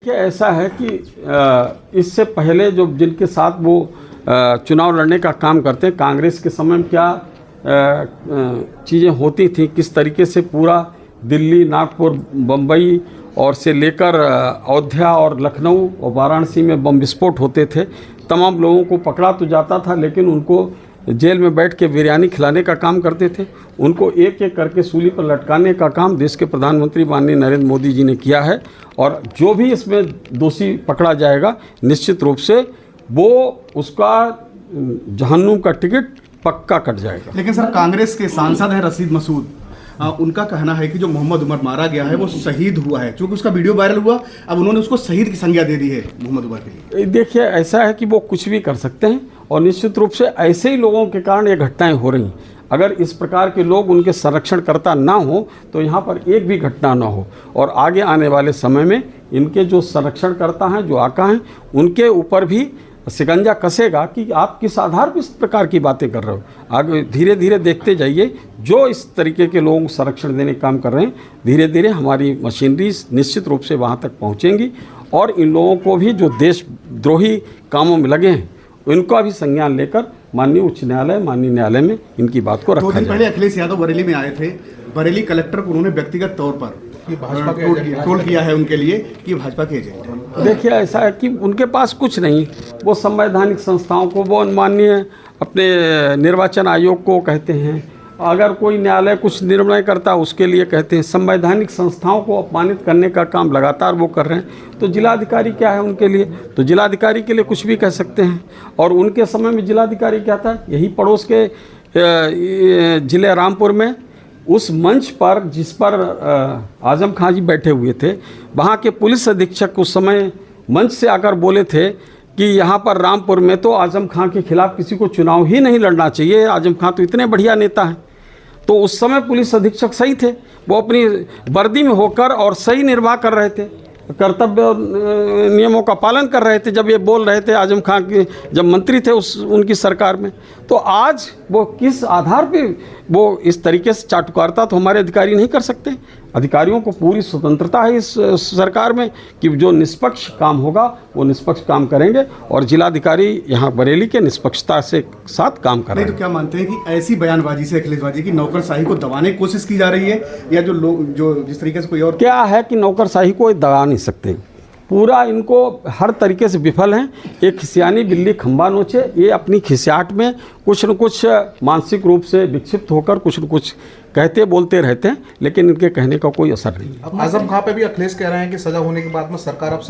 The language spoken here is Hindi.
क्या ऐसा है कि इससे पहले जो जिनके साथ वो चुनाव लड़ने का काम करते हैं, कांग्रेस के समय में क्या चीज़ें होती थी, किस तरीके से पूरा दिल्ली, नागपुर, बम्बई और से लेकर अयोध्या और लखनऊ और वाराणसी में बम विस्फोट होते थे। तमाम लोगों को पकड़ा तो जाता था, लेकिन उनको जेल में बैठ के बिरयानी खिलाने का काम करते थे। उनको एक एक करके सूली पर लटकाने का काम देश के प्रधानमंत्री माननीय नरेंद्र मोदी जी ने किया है। और जो भी इसमें दोषी पकड़ा जाएगा, निश्चित रूप से वो उसका जहन्नुम का टिकट पक्का कट जाएगा। लेकिन सर, कांग्रेस के सांसद हैं रशीद मसूद, उनका कहना है कि जो मोहम्मद उमर मारा गया है वो शहीद हुआ है। चूंकि उसका वीडियो वायरल हुआ, अब उन्होंने उसको शहीद की संज्ञा दे दी है मोहम्मद उमर के लिए। देखिए, ऐसा है कि वो कुछ भी कर सकते हैं और निश्चित रूप से ऐसे ही लोगों के कारण ये घटनाएं हो रही हैं। अगर इस प्रकार के लोग उनके संरक्षणकर्ता ना हो तो यहाँ पर एक भी घटना ना हो। और आगे आने वाले समय में इनके जो संरक्षणकर्ता हैं, जो आका हैं, उनके ऊपर भी शिकंजा कसेगा कि आप किस आधार पर इस प्रकार की बातें कर रहे हो। आगे धीरे धीरे देखते जाइए, जो इस तरीके के लोगों को संरक्षण देने का काम कर रहे हैं, धीरे धीरे हमारी मशीनरी निश्चित रूप से वहाँ तक पहुँचेंगी और इन लोगों को भी जो देशद्रोही कामों में लगे हैं उनका भी संज्ञान लेकर माननीय उच्च न्यायालय, माननीय न्यायालय में इनकी बात को रखा जाए। 2 दिन पहले अखिलेश यादव बरेली में आए थे। बरेली कलेक्टर को उन्होंने व्यक्तिगत तौर पर ट्रोल किया है उनके लिए कि भाजपा के एजेंट हैं। देखिए, ऐसा है कि उनके पास कुछ नहीं, वो संवैधानिक संस्थाओं को, वो माननीय अपने निर्वाचन आयोग को कहते हैं। अगर कोई न्यायालय कुछ निर्णय करता उसके लिए कहते हैं। संवैधानिक संस्थाओं को अपमानित करने का काम लगातार वो कर रहे हैं। तो जिलाधिकारी क्या है उनके लिए? तो जिलाधिकारी के लिए कुछ भी कह सकते हैं। और उनके समय में जिलाधिकारी क्या था? यही पड़ोस के जिले रामपुर में उस मंच पर जिस पर आजम खां जी बैठे हुए थे, वहाँ के पुलिस अधीक्षक उस समय मंच से आकर बोले थे कि यहाँ पर रामपुर में तो आजम खां के खिलाफ किसी को चुनाव ही नहीं लड़ना चाहिए, आजम खां तो इतने बढ़िया नेता हैं। तो उस समय पुलिस अधीक्षक सही थे, वो अपनी वर्दी में होकर और सही निर्वाह कर रहे थे, कर्तव्य नियमों का पालन कर रहे थे जब ये बोल रहे थे आजम खां के, जब मंत्री थे उनकी सरकार में। तो आज वो किस आधार पे वो इस तरीके से चाटुकारिता तो हमारे अधिकारी नहीं कर सकते। अधिकारियों को पूरी स्वतंत्रता है इस सरकार में कि जो निष्पक्ष काम होगा वो निष्पक्ष काम करेंगे और जिलाधिकारी यहाँ बरेली के निष्पक्षता से साथ काम कर रहे हैं। तो क्या मानते हैं कि ऐसी बयानबाजी से अखिलेशबाजी की नौकरशाही को दबाने की कोशिश की जा रही है, या जो लोग जो जिस तरीके से कोई और क्या है कि नौकरशाही को दबा नहीं सकते, पूरा इनको हर तरीके से विफल हैं। एक खिसियानी बिल्ली खंबा नोचे, ये अपनी खिसियाट में कुछ न कुछ मानसिक रूप से विक्षिप्त होकर कुछ न कुछ कहते बोलते रहते हैं, लेकिन इनके कहने का कोई असर नहीं है। आजम खां पे भी अखिलेश कह रहे हैं कि सजा होने के बाद में सरकार अब